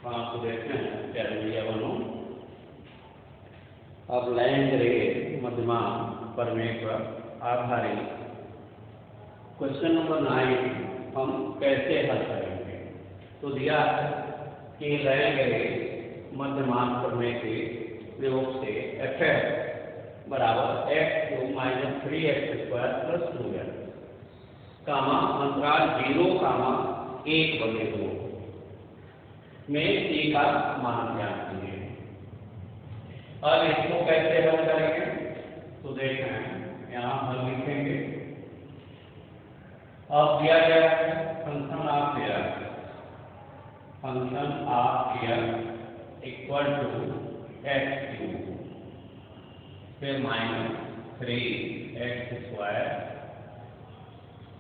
आपको देखते हैं क्या दिया बनो। अब लैंग्रे मध्यमान प्रमेय पर आधारित क्वेश्चन नंबर 9 हम कैसे हल करेंगे। तो दिया है कि लैंग्रे मध्यमान प्रमेय के प्रयोग से f बराबर x³ - 3x² + 2n कामा अंतराल 0,1/2 में c का मान ज्ञात कीजिए। अब इसको कैसे हल करेंगे तो देखें, यहाँ हल लिखेंगे। अब दिया गया है function of equal to x³ फिर -3x²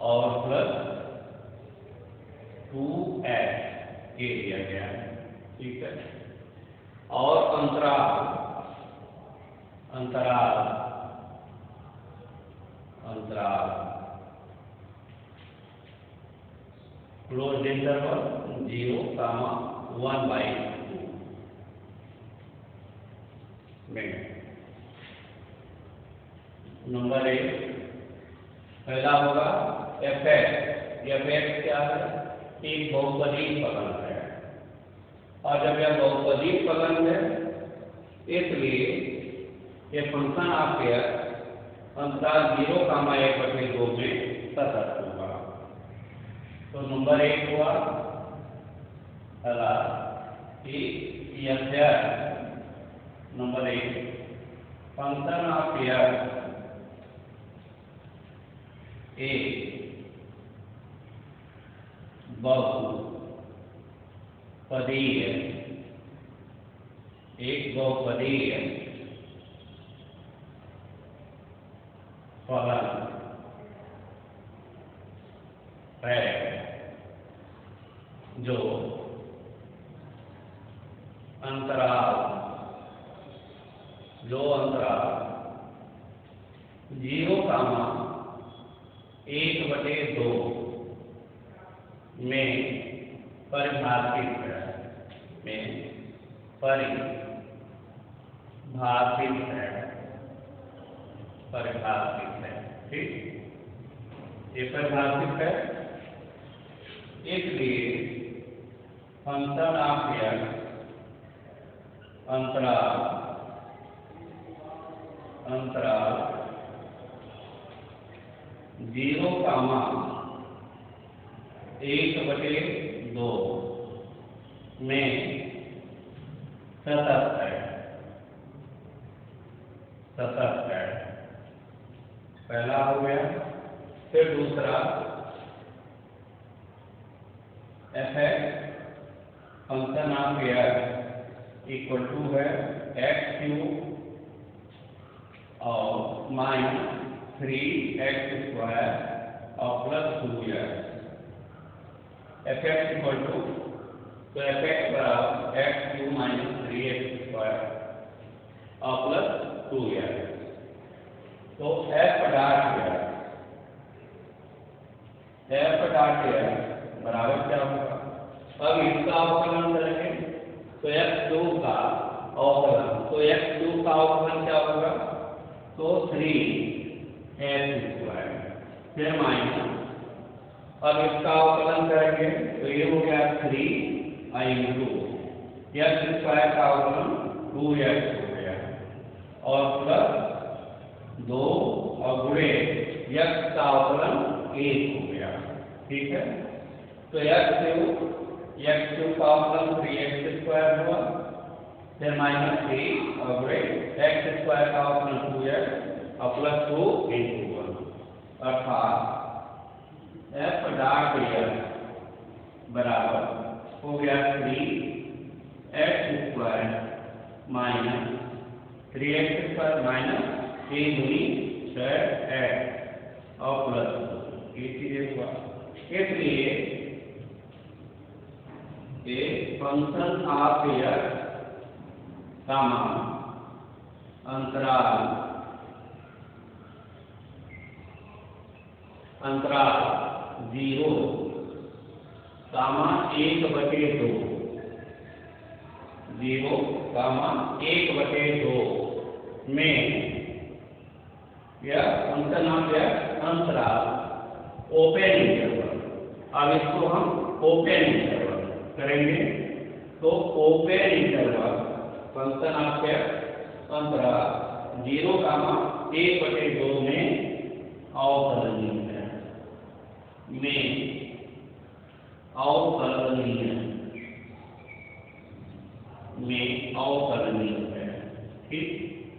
और प्लस 2x ये दिया गया है, ठीक है। और अंतराल क्लोज इंटरवल 0,1/2 में। नंबर 1 पहला होगा f(x) क्या है? एक बहुपदी फलन है, और जब यह बहुपदी फलन है इसलिए ये फंक्शन ऑफ अंतराल 0,1/2 में सतत होगा। तो नंबर 1 हुआ पहला कि नंबर 1 फंक्शन ऑफ एक बहुपदीय फलन है जो अंतराल 0,1/2 में परिभाषित है, ठीक। ये परिभाषित है, इसलिए फंक्शन ऑफ अंतराल 0,1/2 में सतत है। पहला हो गया। फिर दूसरा f(x) function of equal to है x³ और -3x² और plus 2x। f(x) equal to तो f(x) बराबर x³ - 3x² और प्लस 2x। तो f डॉट बराबर क्या होगा? अब इसका अवकलन करेंगे तो x³ का अवकलन, क्या होगा? तो 3x² फिर माइनस, अब इसका अवकलन करेंगे तो ये हो गया 3 x² का अवकलन 2x हो गया और प्लस 2 और गुणे x का अवकलन 1 हो गया, ठीक है। तो x³ का अवकलन 3x² हुआ, फिर -3 और गुणे x² का अवकलन 2x और प्लस 2 × 1 अर्थात f डॉट बराबर हो गया 3x² - 3x² - 6x और प्लस 2 ये चीजें हुआ। इसलिए ये फंक्शन ऑफ का मान अंतराल 0,1/2 0, 1/2 में यह फंक्शन ऑफ यह अंतराल ओपन इंटरवल। अब इसको हम ओपन इंटरवल करेंगे। तो ओपन इंटरवल फंक्शन ऑफ यह अंतराल 0, 1/2 में अवकलनीय है, अवकलनीय है। ठीक,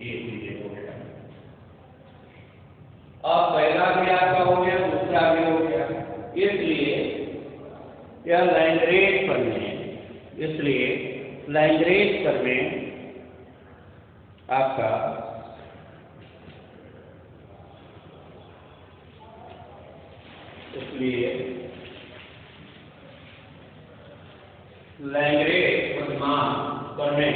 ये चीजें हो गया। अब पहला भी आपका हो गया, दूसरा भी हो गया। इसलिए यह लैग्रेंज प्रमेय आपका लैग्रेंज प्रतिमान प्रमेय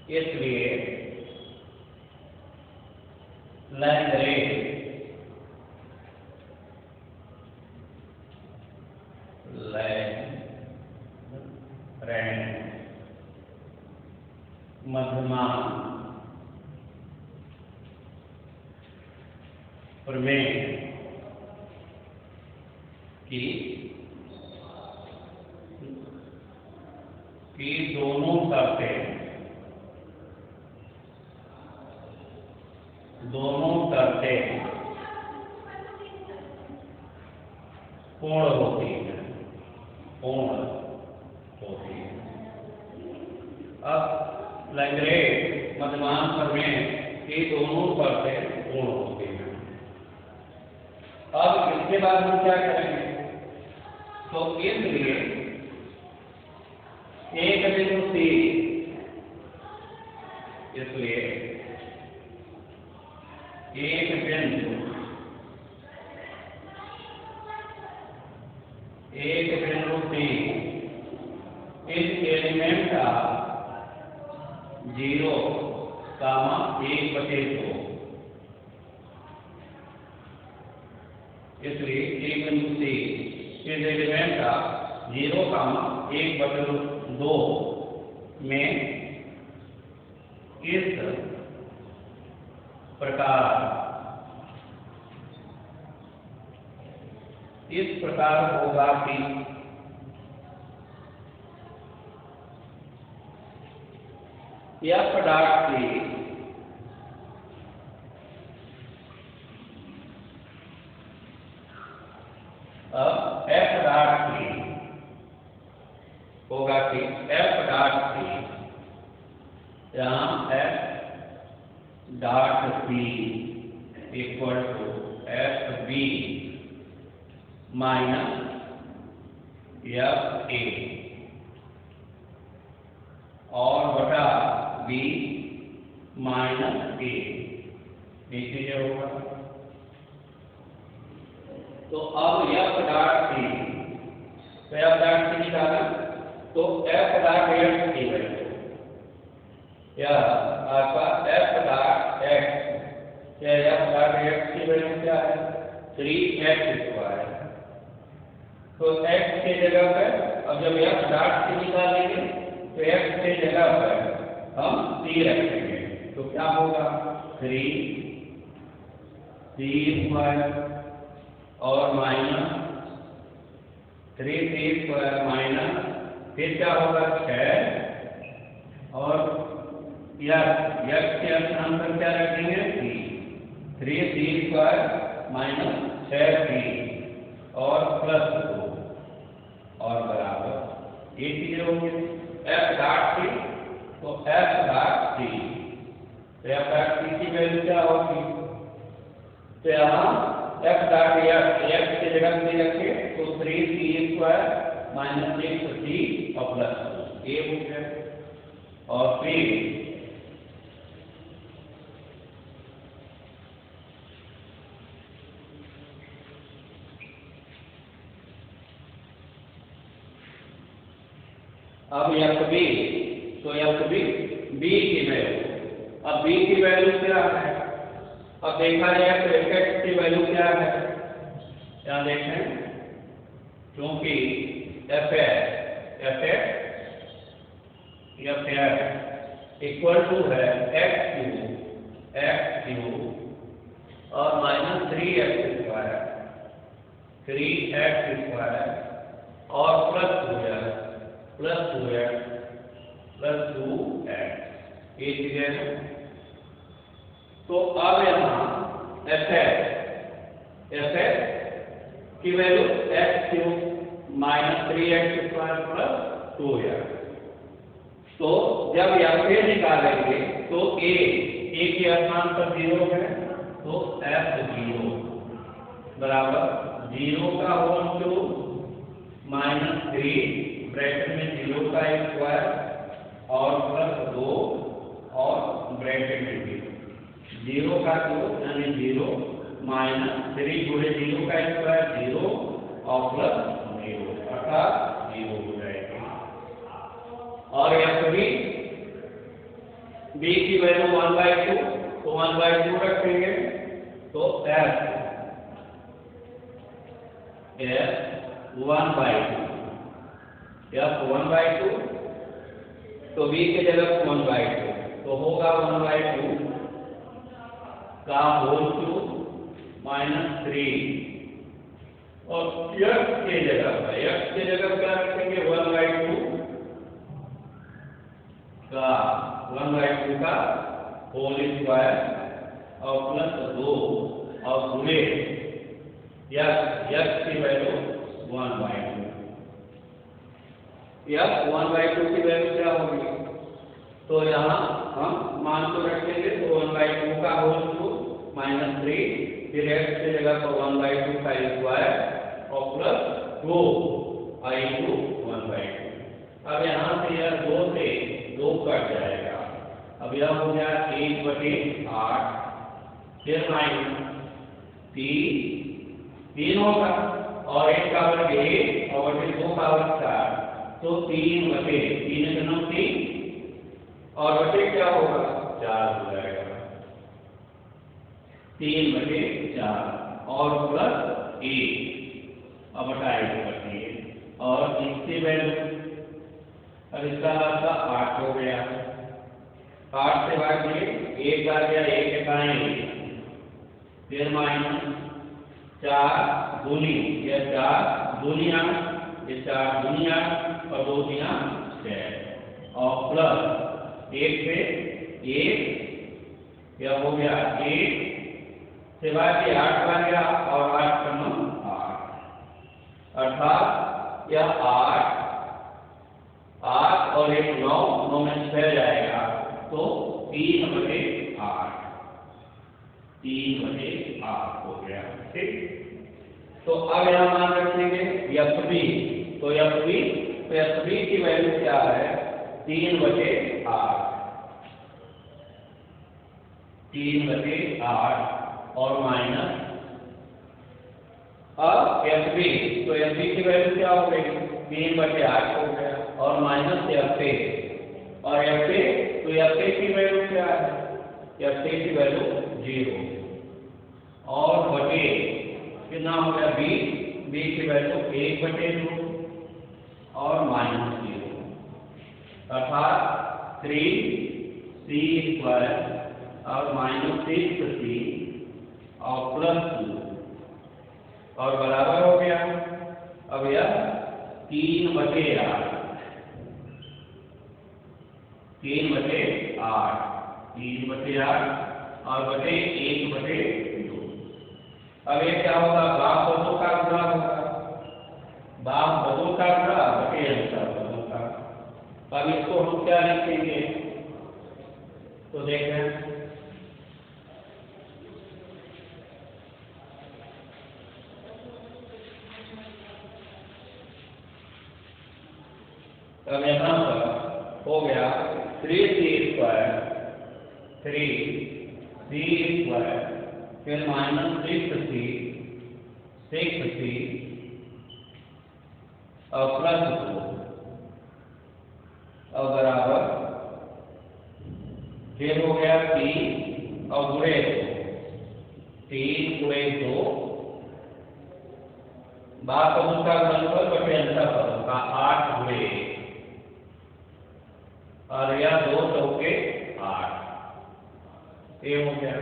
इसलिए लैग्रेंज मध्यमान प्रमेय की दोनों शर्तें पूर्ण होती है। अब लैग्रेंज मध्यमान प्रमेय की दोनों शर्तें पूर्ण होती हैं। अब इसके बाद हम क्या करेंगे? तो इसलिए एक बिंदु C, इसलिए एक बिंदु C इस एलिमेंट का 0, 1/2, इसलिए एक बिंदु C इस एलिमेंट का 0, 1/2 में इस प्रकार होगा कि f डॉट C अब f डॉट C होगा कि f डॉट C यहाँ f dot C equal to FB minus FA और बटा B माइनस A, ये चीजें होगा। तो अब f डॉट C, तो f डॉट C निकाला, तो f डॉट x की वैल्यू या आपका f डॉट x, क्या f डॉट x की वैल्यू क्या है? 3x²। तो x की जगह पर अब जब f डॉट C निकालेंगे तो x की जगह पर हम 3 रखेंगे, तो क्या होगा? 3c² और माइनस 3c² माइनस फिर क्या होगा? 6 और x के स्थान पर क्या रखेंगे? 3c² माइनस 6c और प्लस 2 और बराबर ये चीजें होंगे। f डॉट C, तो f डॉट C, तो f डॉट C की वैल्यू क्या होगी? तो यहाँ f डॉट x की जगह से रखे तो 3c² माइनस 6c और प्लस 2 ये हो गया। और फिर अब FB, तो एफ बी की वैल्यू। अब बी की वैल्यू क्या है? अब देखा जाए तो एफ एक्स की वैल्यू क्या है? यहाँ देखें, क्योंकि एफ इक्वल टू है एक्स क्यू और माइनस 3x स्क्वायर और प्लस 2x ये चीजें हैं। तो अब यहाँ एफ की value x cube minus 3x square plus 2x। तो जब एफ निकालेंगे तो ए के स्थान पर 0 है, तो f0 बराबर 0 का होल क्यूब माइनस 3 ब्रैकेट में 0 का स्क्वायर और प्लस 2 और ब्रैकेट में 0 का क्यूब यानी 0 माइनस 3 गुणे 0 का स्क्वायर 0 और प्लस 0 अर्थात 0 हो जाएगा। और एफ बी की वैल्यू 1/2, तो 1/2 रखेंगे, तो f 1/2, तो b के जगह 1/2, तो होगा 1/2 का होल क्यूब माइनस 3 और x के जगह क्या रखेंगे? 1/2 का होल स्क्वायर और प्लस 2 और गुणे x की वैल्यू 1/2। यह 1/2 की वैल्यू क्या होगी? तो यहाँ हम मान को रखेंगे, तो 1/2 का होल क्यूब माइनस 3, फिर x की जगह पर 1/2 का स्क्वायर और प्लस 2 into 1/2। अब यहाँ से यह 2 से 2 कट जाएगा। अब यह हो गया 1/8, फिर माइनस 3 होगा और 1 का वर्ग 1 और 2 का वर्ग 4, तो 3 और बटे क्या होगा? 4 हो जाएगा। 3/4 और प्लस 1 अब बटा 1/1 और इसकी वैल्यू, अब इसका रास्ता 8 हो गया। 8 से भागिए 1 आ गया, 1 एकाएं, फिर माइनस 4 दूनी, यह 4 दूनिया, ये 4 दूनिया और 2 दिया 6 और प्लस 1 से 1, यह हो गया 1 से भागिए 8 आ गया और 8 कम 8, अर्थात यह 8 और 1 9 में 6 जाएगा, तो 3/8 हो गया। ठीक, तो अब यहाँ मान रखेंगे एफ बी, तो एफ बी की वैल्यू क्या है? 3/8 और माइनस, अब एफ बी, तो एफ बी की वैल्यू क्या हो गई? 3/8 हो गया और माइनस एफ ए, और एफ ए, तो एफ ए की वैल्यू क्या है? एफ ए की वैल्यू 0 और बटे कितना हो गया? बी की वैल्यू 1/2 और माइनस 0, अर्थात 3c स्क्वायर और माइनस 6c और प्लस 2 और बराबर हो गया। अब यह 3/8 और बटे 1/2। अब ये क्या होगा? बाप बदों का गुणा होगा, बाप बदों का गुणा बटे अंतर बदों का। अब इसको हम क्या लिखेंगे? तो देखें, अब यहाँ पर हो गया 3c स्क्वायर फिर माइनस 6c और प्लस 2 और बराबर फिर हो गया 3 और गुणे 2, 3 गुणे 2 बार पदों का गुणनफल बटे अंतर पदों का 8 गुणे 1 और यह 2 चौके 8 ये हो गया।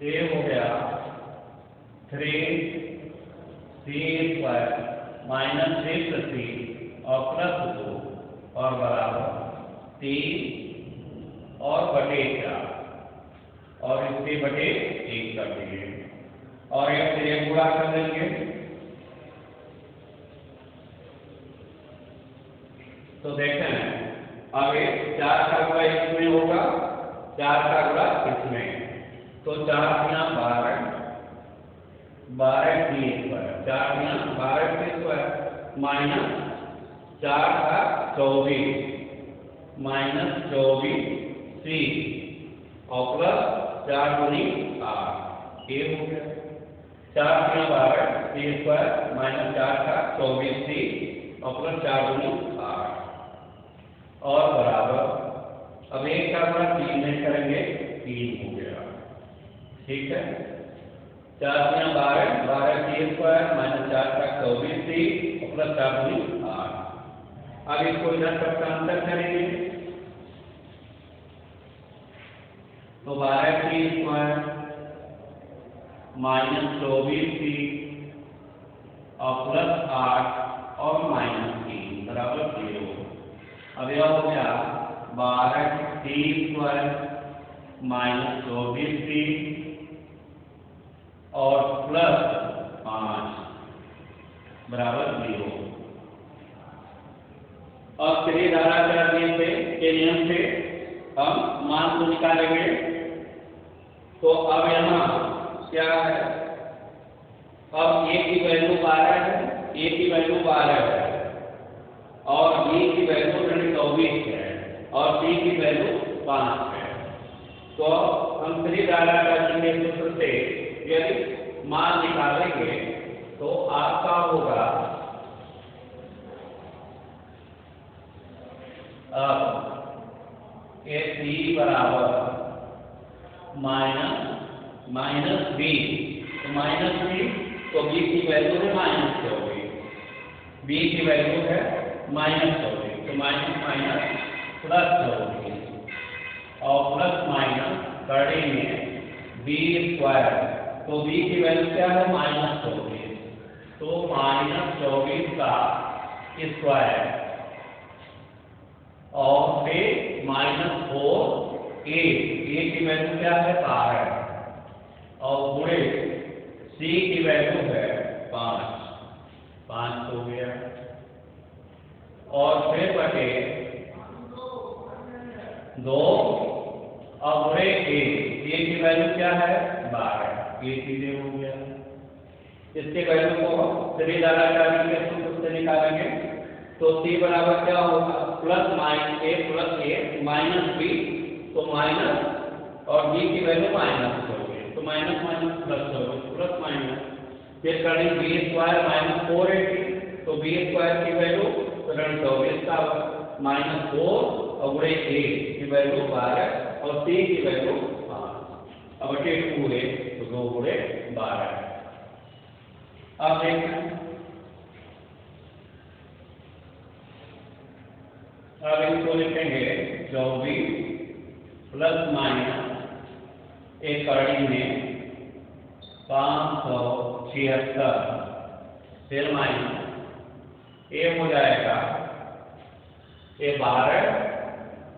ये हो गया 3c² माइनस 3 और प्लस 2 और बराबर 3 और बटे 4 और इसके बटे 1 कर देंगे और एक से एक गुणा कर देंगे तो देखें अब 4 का गुणा इसमें होगा, 4 का गुणा इसमें, तो 4 गुना 12, 12 c² 4 गुना 12 c² माइनस 4 का 24 माइनस 24c और प्लस 4 गुनी 8 ये हो गया। 4 गुना 12 c² माइनस 4 का 24c और प्लस 4 गुनी 8 और बराबर अब 1 का गुणा 3 में करेंगे 3 हो गया। ठीक है, 4 गुना 12 12 c² माइनस 4 का 24c और प्लस 4 गुनी 8। अब इसको इधर सबका अंतर करेंगे तो 12 c² माइनस 24c और प्लस 8 और माइनस 3 बराबर 0। अब यह हो गया 12 c² माइनस 24c और प्लस 5 बराबर 0। अब त्रिधाराचार्य के नियम से हम मान को निकालेंगे तो अब यहाँ क्या है, अब a की वैल्यू 12 है, a की वैल्यू 12 है और b की वैल्यू 24 है और c की वैल्यू 5 है। तो हम त्रिधाराचार्य के सूत्र से यदि मान निकालेंगे तो आपका होगा ए सी बराबर माइनस बी, तो माइनस बी तो बी की वैल्यू है माइनस 24, बी की वैल्यू है माइनस 24 तो माइनस माइनस प्लस 24 और प्लस माइनस कड़ी में b² तो b की वैल्यू क्या है माइनस 24 तो माइनस 24 का स्क्वायर और फिर माइनस 4 a की वैल्यू क्या है 12 और गुणे c की वैल्यू है 5 हो गया और फिर बटे 2 और गुणे a की वैल्यू क्या है 12 ये सीधे हो गया। इसके वैल्यू को त्रिधाराचार्य के सूत्र से निकालेंगे तो c बराबर क्या होगा प्लस a माइनस b तो माइनस और b की वैल्यू माइनस हो गई तो माइनस माइनस प्लस हो गई प्लस माइनस फिर करेंगे b² माइनस 480 तो b² की वैल्यू 24 का माइनस 4 और गुणे a की वैल्यू 12 और c की वैल्यू 5 अब 2 है तो 2 गुणे 12। अब देखें अब इसको लिखेंगे 24 प्लस माइनस एक कड़ी में 576 फिर माइनस ये हो जाएगा ये 12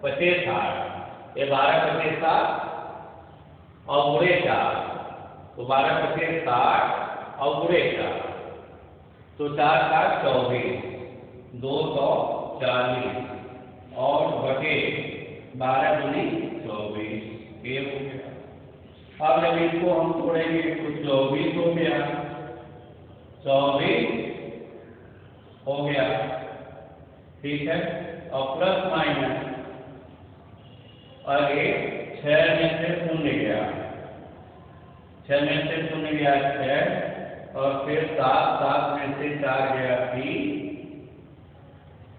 25 60 ये 12 25 60 और गुणे 4 तो 12 25 60 और गुणे 4 तो 4 का 24 240 और बटे 12 गुनी 24 ये हो गया। अब जब इसको हम तोड़ेंगे तो 24 हो गया 24 हो गया ठीक है और प्लस माइनस और ये 6 में से 0 गया 6 में से 0 गया 6 और फिर 7, 7 में से 4 गया 3,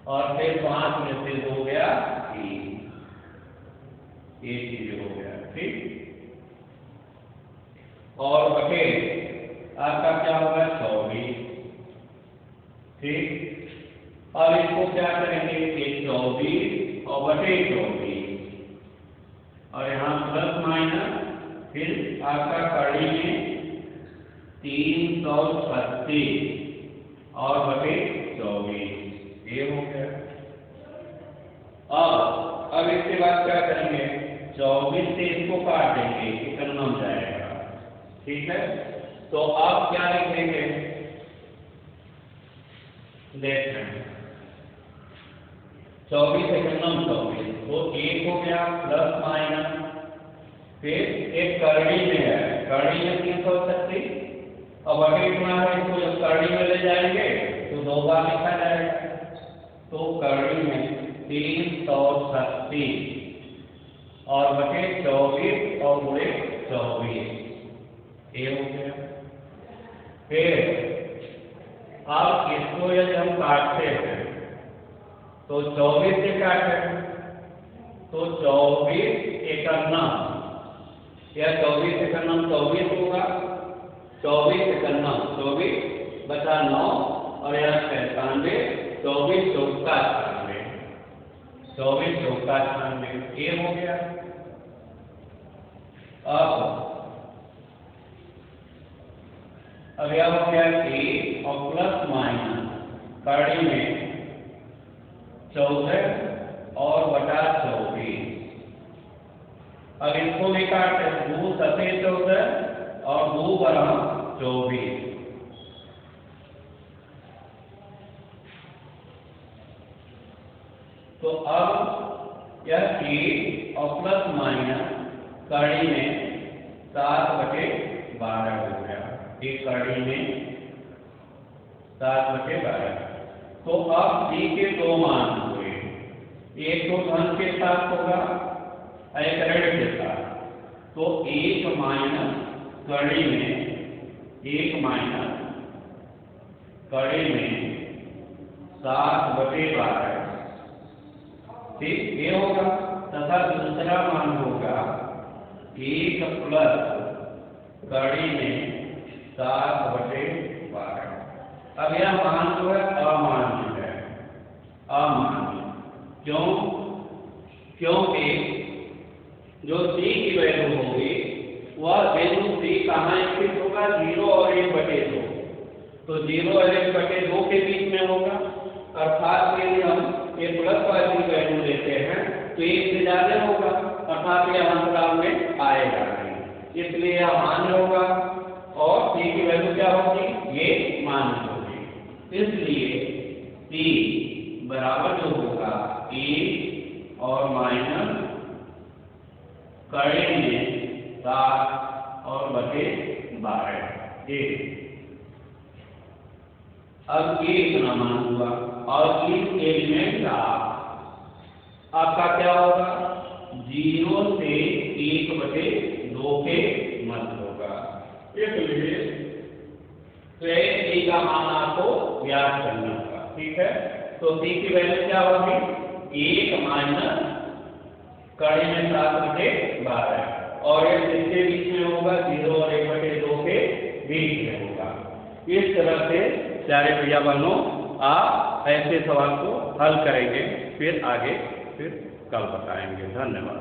और फिर 5 में से 2 गया 3, ये चीज हो गया। ठीक, और बटे आपका क्या होगा 24। ठीक, अब इसको क्या करेंगे, ये 24 और बटे 24, और यहाँ प्लस माइनस, फिर आपका कड़ी में 336 और बटे 24, ये हो गया। अब इसके बाद क्या करेंगे, 24 से इसको काट देंगे, इकन्नम जाएगा। ठीक है, तो आप क्या लिखेंगे, देख रहे हैं 24 इकन्नम 24, तो एक हो गया प्लस माइनस, फिर एक करड़ी में है, करड़ी में 336, अब बटे कितना है, इसको जब करड़ी में ले जाएंगे तो 2 बार लिखा जाएगा, तो करड़ी में 336 और बटे 24 और गुणे 24, ये हो गया। फिर अब इसको यदि हम काटते हैं तो 24 से काटें तो 24 इकन्नम, या 24 इकन्नम 24 होगा, 24 इकन्नम 24 बचा 9, और यहाँ 97, 24 चौका 96, 24 चौका 96, ये हो गया। अब यह हो गया कि और प्लस माइनस कड़ी में 14 और बटा 24, अब इसको भी काटते हैं, 2 7 14 और 2 12 24, तो अब यह कि और प्लस माइनस कड़ी में 7/12 हो गया, एक कड़ी में 7/12। तो अब डी के 2 मान हुए, एक तो धन के साथ होगा, एक ऋण के साथ, तो 1 माइनस कड़ी में 1 माइनस कड़ी में 7/12, ठीक, ये होगा। तथा दूसरा मान होगा 1 प्लस कड़ी में 7/12। अब यह मान जो है अमान्य है, अमान्य क्यों, क्योंकि जो सी की वैल्यू होगी वह बिंदु सी कहाँ स्थित होगा, 0 और 1/2, तो 0 और 1/2 के बीच में होगा, अर्थात यदि हम ये प्लस वाली वैल्यू लेते हैं तो 1 से ज्यादा होगा, अर्थात यह अंतराल में आएगा नहीं, इसलिए यह मान्य होगा, और सी की वैल्यू क्या होगी, ये मान्य होगी। इसलिए सी बराबर जो होगा 1 और माइनस कड़ी में 7 और बटे 12, ये अब ये इतना मान हुआ, और इस एलिमेंट का आपका क्या होगा, 0 से 1/2 के मध्य होगा, इसलिए सी का मान आपको ज्ञात करना होगा। ठीक है, तो सी की वैल्यू क्या होगी, 1 माइनस कड़ी में 7/12, और ये किसके बीच में होगा, 0 और 1/2 के बीच में होगा। इस तरह से प्यारे भैया बहनों आप ऐसे सवाल को हल करेंगे, फिर आगे फिर कल बताएंगे। धन्यवाद।